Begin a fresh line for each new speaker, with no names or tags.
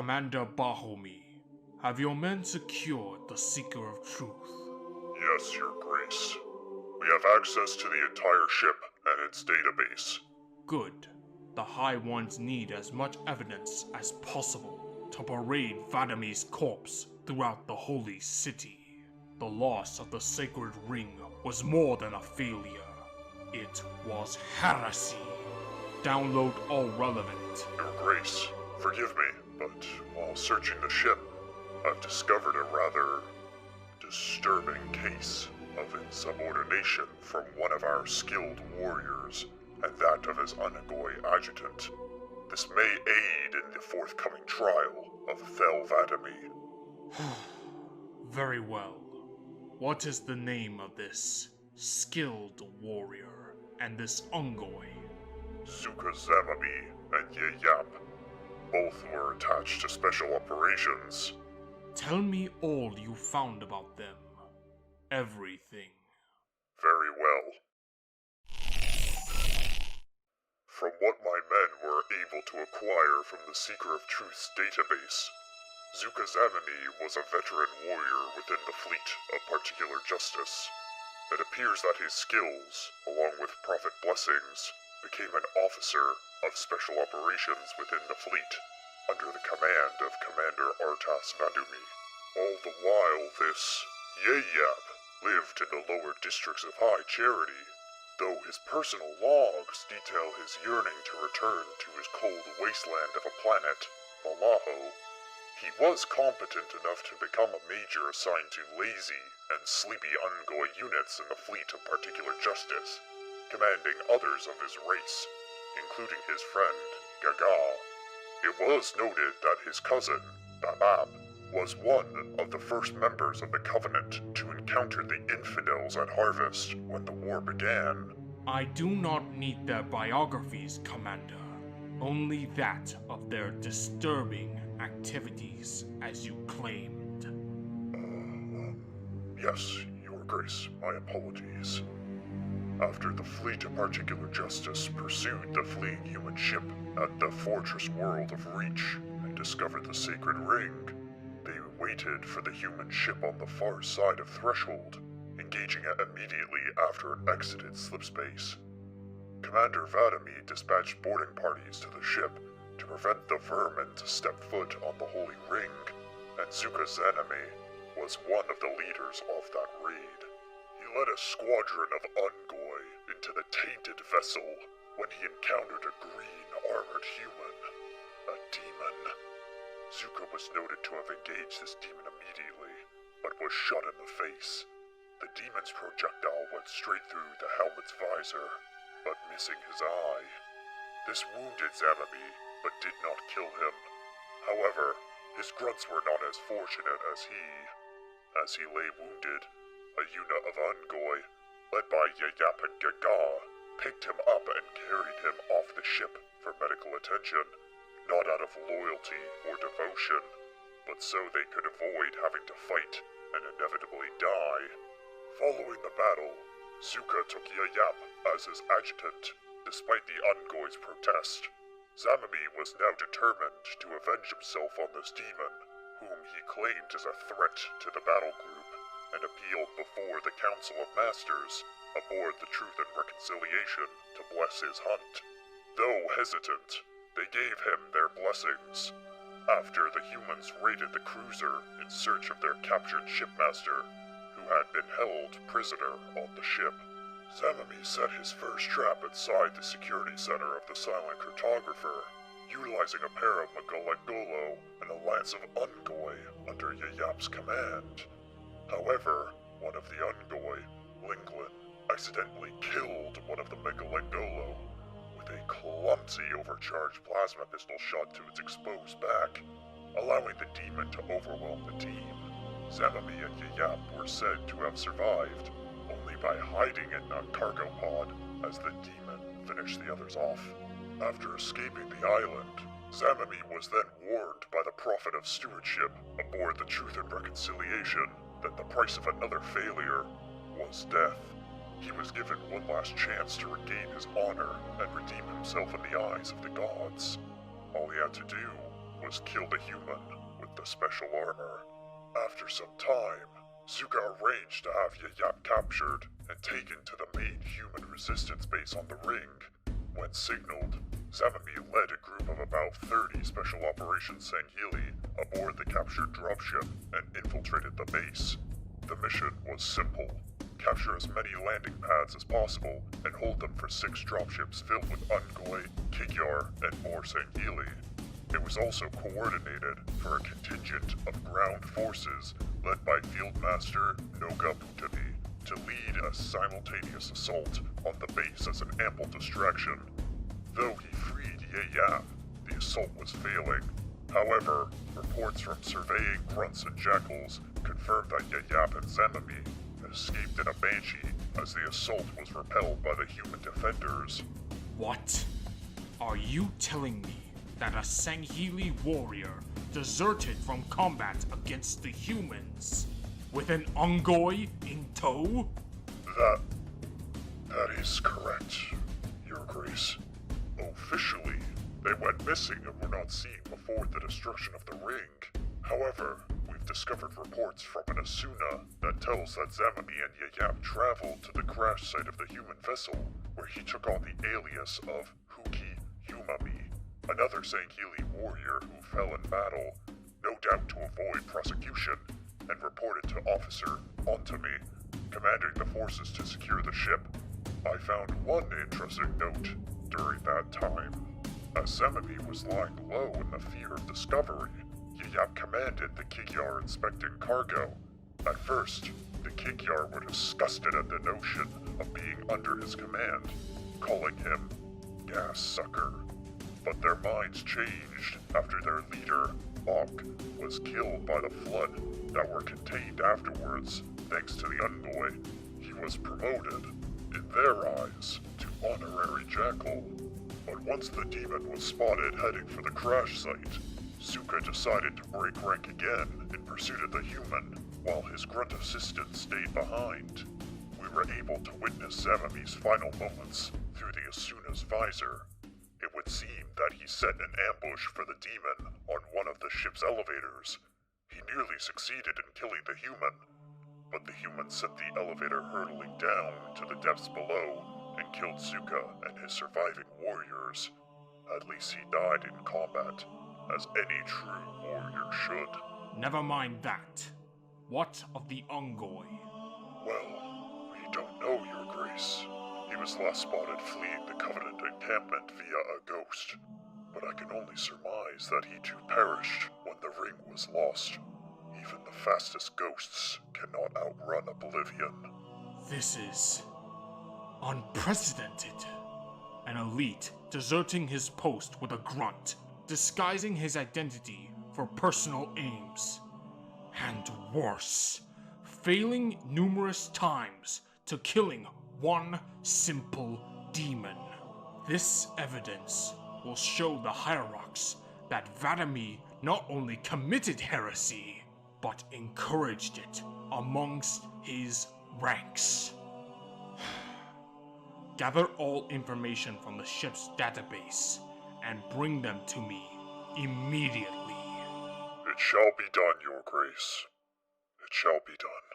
Commander Bohomee, have your men secured the Seeker of Truth?
Yes, Your Grace. We have access to the entire ship and its database.
Good. The High Ones need as much evidence as possible to parade Vadamee's corpse throughout the Holy City. The loss of the Sacred Ring was more than a failure. It was heresy. Download all relevant.
Your Grace, forgive me, but while searching the ship, I've discovered a rather disturbing case of insubordination from one of our skilled warriors, and that of his Unagoi adjutant. This may aid in the forthcoming trial of Thel Vadamee.
Very well. What is the name of this skilled warrior and this Ungoi?
Zuka, Zamamee, and Yayap. Both were attached to special operations.
Tell me all you found about them. Everything.
Very well. From what my men were able to acquire from the Seeker of Truth's database, Zuka Zamamee was a veteran warrior within the fleet of particular justice. It appears that his skills, along with prophet blessings, became an officer of special operations within the fleet, under the command of Commander Vadamee. All the while this Yayap lived in the lower districts of High Charity, though his personal logs detail his yearning to return to his cold wasteland of a planet, Vallejo. He was competent enough to become a major assigned to lazy and sleepy Ungoi units in the fleet of particular justice, commanding others of his race, including his friend, Gaga. It was noted that his cousin, Babab, was one of the first members of the Covenant to encounter the infidels at Harvest when the war began.
I do not need their biographies, Commander. Only that of their disturbing activities, as you claimed.
Yes, Your Grace, my apologies. After the fleet of particular justice pursued the fleeing human ship at the fortress world of Reach and discovered the sacred ring, they waited for the human ship on the far side of Threshold, engaging it immediately after it exited slipspace. Commander Vadamee dispatched boarding parties to the ship to prevent the vermin to step foot on the Holy Ring, and Zuka Zamamee was one of the leaders of that raid. He led a squadron of Ungoi into the tainted vessel when he encountered a green armored human, a demon. Zuka was noted to have engaged this demon immediately, but was shot in the face. The demon's projectile went straight through the helmet's visor, but missing his eye. This wounded Zamamee, but did not kill him. However, his grunts were not as fortunate as he. As he lay wounded, a unit of Ungoi, led by Yayap and Gaga, picked him up and carried him off the ship for medical attention, not out of loyalty or devotion, but so they could avoid having to fight and inevitably die. Following the battle, Zuka took Yayap as his adjutant, despite the Ungoi's protest. Zamamee was now determined to avenge himself on this demon, whom he claimed as a threat to the battle group, and appealed before the Council of Masters aboard the Truth and Reconciliation to bless his hunt. Though hesitant, they gave him their blessings. After the humans raided the cruiser in search of their captured shipmaster, who had been held prisoner on the ship, Zamamee set his first trap inside the security center of the Silent Cartographer, utilizing a pair of Magolagolo and a lance of Ungoi under Yayap's command. However, one of the Ungoi, Linglin, accidentally killed one of the Megalengolo with a clumsy overcharged plasma pistol shot to its exposed back, allowing the demon to overwhelm the team. Zamamee and Yayap were said to have survived only by hiding in a cargo pod as the demon finished the others off. After escaping the island, Zamamee was then warned by the Prophet of Stewardship aboard the Truth and Reconciliation that the price of another failure was death. He was given one last chance to regain his honor and redeem himself in the eyes of the gods. All he had to do was kill the human with the special armor. After some time, Zuka arranged to have Yayap captured and taken to the main human resistance base on the ring. When signaled, Zamamee led a group of about 30 Special Operations Sangheili aboard the captured dropship and infiltrated the base. The mission was simple. Capture as many landing pads as possible and hold them for 6 dropships filled with Ungoi, Kikyar, and more Sangheili. It was also coordinated for a contingent of ground forces led by Field Master Laca Bohomee to lead a simultaneous assault on the base as an ample distraction. Though he freed Yayap, the assault was failing. However, reports from surveying grunts and jackals confirmed that Yayap and Zamamee had escaped in a banshee as the assault was repelled by the human defenders.
What? Are you telling me that a Sangheili warrior deserted from combat against the humans with an Ungoi in tow?
That is correct, Your Grace. Officially, they went missing and were not seen before the destruction of the ring. However, we've discovered reports from an Asuna that tells that Zamamee and Yayap traveled to the crash site of the human vessel, where he took on the alias of Huki Yumami, another Sangheili warrior who fell in battle, no doubt to avoid prosecution, and reported to Officer Ontame, commanding the forces to secure the ship. I found one interesting note during that time. As Zamamee was lying low in the fear of discovery, Yayap commanded the Kikyar inspecting cargo. At first, the Kikyar were disgusted at the notion of being under his command, calling him gas sucker. But their minds changed after their leader, Bok, was killed by the flood that were contained afterwards thanks to the Ungoi. He was promoted, in their eyes, to honorary jackal. But once the demon was spotted heading for the crash site, Zuka decided to break rank again in pursuit of the human, while his grunt assistant stayed behind. We were able to witness Zamamee's final moments through the Asuna's visor. It would seem that he set an ambush for the demon on one of the ship's elevators. He nearly succeeded in killing the human, but the human sent the elevator hurtling down to the depths below and killed Zuka and his surviving warriors. At least he died in combat, as any true warrior should.
Never mind that. What of the Ungoi?
Well, we don't know, Your Grace. He was last spotted fleeing the Covenant encampment via a ghost, but I can only surmise that he too perished when the ring was lost. Even the fastest ghosts cannot outrun oblivion.
This is unprecedented. An elite deserting his post with a grunt, disguising his identity for personal aims. And worse, failing numerous times to killing one simple demon. This evidence will show the Hierarchs that Vadamee not only committed heresy, but encouraged it amongst his ranks. Gather all information from the ship's database and bring them to me immediately.
It shall be done, Your Grace. It shall be done.